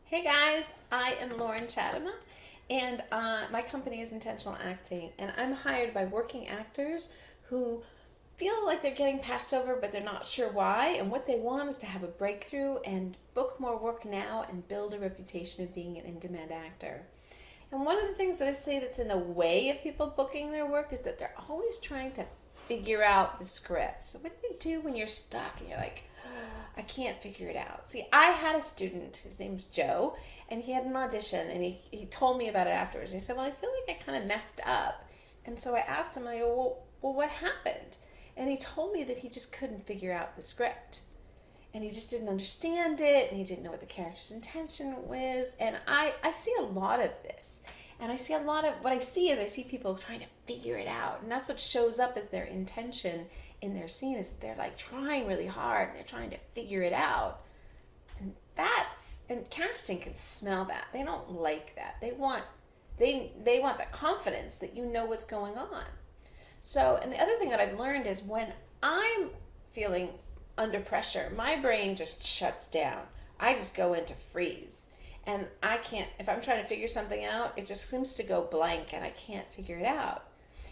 Hey guys, I am Loren Chatham, and my company is Intentional Acting, and I'm hired by working actors who feel like they're getting passed over, but they're not sure why. And what they want is to have a breakthrough and book more work now and build a reputation of being an in-demand actor. And one of the things that I say that's in the way of people booking their work is that they're always trying to figure out the script. So what do you do when you're stuck and you're like, I can't figure it out? See, I had a student, his name's Joe, and he had an audition, and he told me about it afterwards. And he said, well, I feel like I kind of messed up. And so I asked him, I go, well, what happened? And he told me that he just couldn't figure out the script. And he just didn't understand it, and he didn't know what the character's intention was. And I see a lot of this. And I see a lot of, what I see is I see people trying to figure it out. And that's what shows up as their intention in their scene, is that they're like trying really hard, and they're trying to figure it out. And casting can smell that. They don't like that. They want the confidence that you know what's going on. So, and the other thing that I've learned is when I'm feeling under pressure, my brain just shuts down. I just go into freeze. And I can't, if I'm trying to figure something out, it just seems to go blank and I can't figure it out.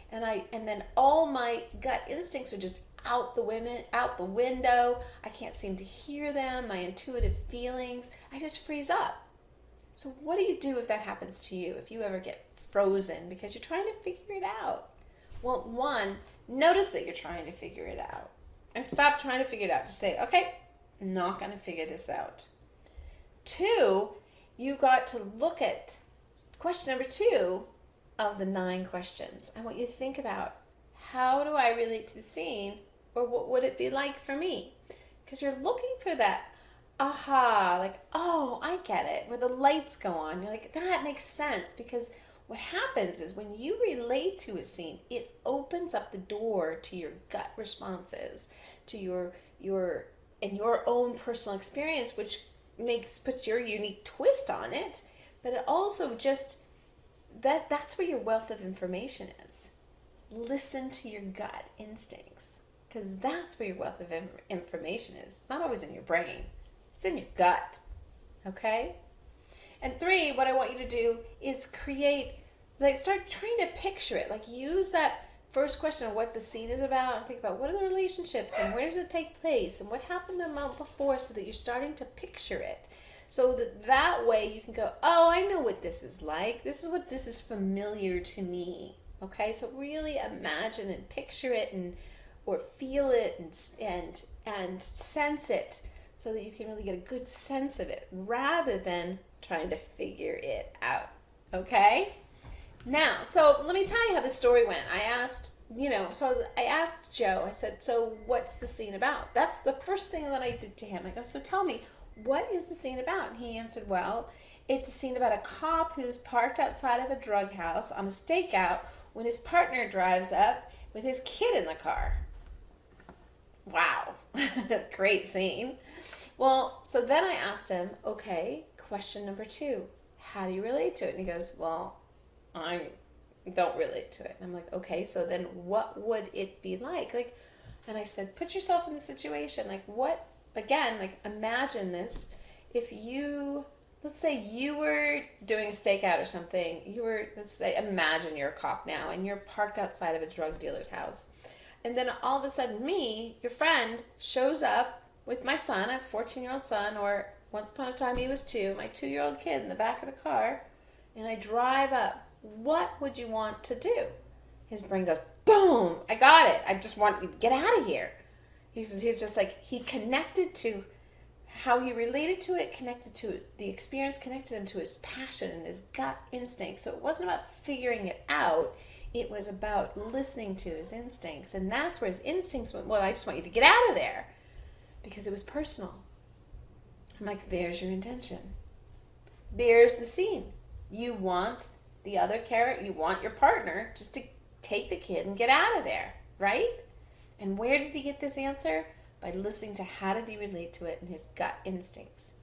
And then all my gut instincts are just out the window. I can't seem to hear them, my intuitive feelings. I just freeze up. So what do you do if that happens to you? If you ever get frozen because you're trying to figure it out? Well, one, notice that you're trying to figure it out. And stop trying to figure it out. Just say, okay, I'm not going to figure this out. Two, you got to look at question number 2 of the 9 questions. I want you to think about, how do I relate to the scene, or what would it be like for me? Because you're looking for that aha, like, oh, I get it, where the lights go on. You're like, that makes sense. Because what happens is when you relate to a scene, it opens up the door to your gut responses, to your own personal experience, which puts your unique twist on it. But it also just, that's where your wealth of information is. Listen to your gut instincts, because that's where your wealth of information is. It's not always in your brain. It's in your gut. Okay? And 3, what I want you to do is start trying to picture it. Like, use that first question of what the scene is about, and think about what are the relationships and where does it take place and what happened the month before, so that you're starting to picture it. So that way you can go, oh, I know what this is like. This is familiar to me. Okay? So really imagine and picture it or feel it and sense it, so that you can really get a good sense of it rather than trying to figure it out. Okay? Now, so let me tell you how the story went. I asked Joe, I said, so what's the scene about? That's the first thing that I did to him. I go, so tell me, what is the scene about? And he answered, well, it's a scene about a cop who's parked outside of a drug house on a stakeout when his partner drives up with his kid in the car. Wow. Great scene. Well, so then I asked him, okay, question number 2, how do you relate to it? And he goes, well, I don't relate to it. And I'm like, okay, so then what would it be like? And I said, put yourself in the situation. Imagine this. If let's say you were doing a stakeout or something, imagine you're a cop now, and you're parked outside of a drug dealer's house. And then all of a sudden me, your friend, shows up with my son, a 14-year-old son, or once upon a time he was 2, my 2-year-old kid in the back of the car, and I drive up. What would you want to do? His brain goes, boom, I got it. I just want you to get out of here. He's just like, he connected to how he related to it, connected to the experience, connected him to his passion and his gut instinct. So it wasn't about figuring it out. It was about listening to his instincts. And that's where his instincts went, well, I just want you to get out of there. Because it was personal. I'm like, there's your intention. There's the scene. You want the other character, you want your partner just to take the kid and get out of there, right? And where did he get this answer? By listening to how did he relate to it and his gut instincts.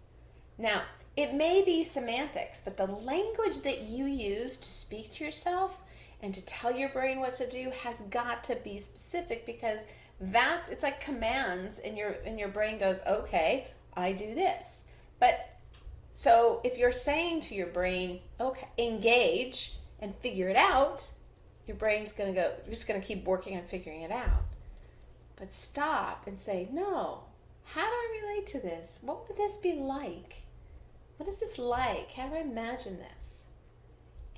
Now, it may be semantics, but the language that you use to speak to yourself and to tell your brain what to do has got to be specific, because it's like commands, and your brain goes, okay, I do this. But So if you're saying to your brain, okay, engage and figure it out, your brain's going to go, you're just going to keep working on figuring it out. But stop and say, no, how do I relate to this? What would this be like? What is this like? How do I imagine this?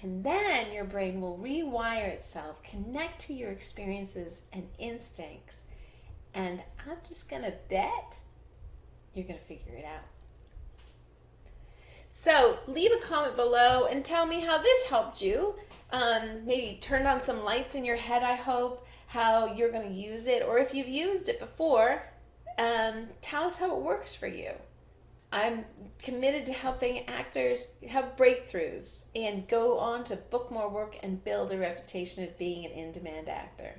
And then your brain will rewire itself, connect to your experiences and instincts. And I'm just going to bet you're going to figure it out. So leave a comment below and tell me how this helped you. Maybe turned on some lights in your head, I hope, how you're going to use it. Or if you've used it before, tell us how it works for you. I'm committed to helping actors have breakthroughs and go on to book more work and build a reputation of being an in-demand actor.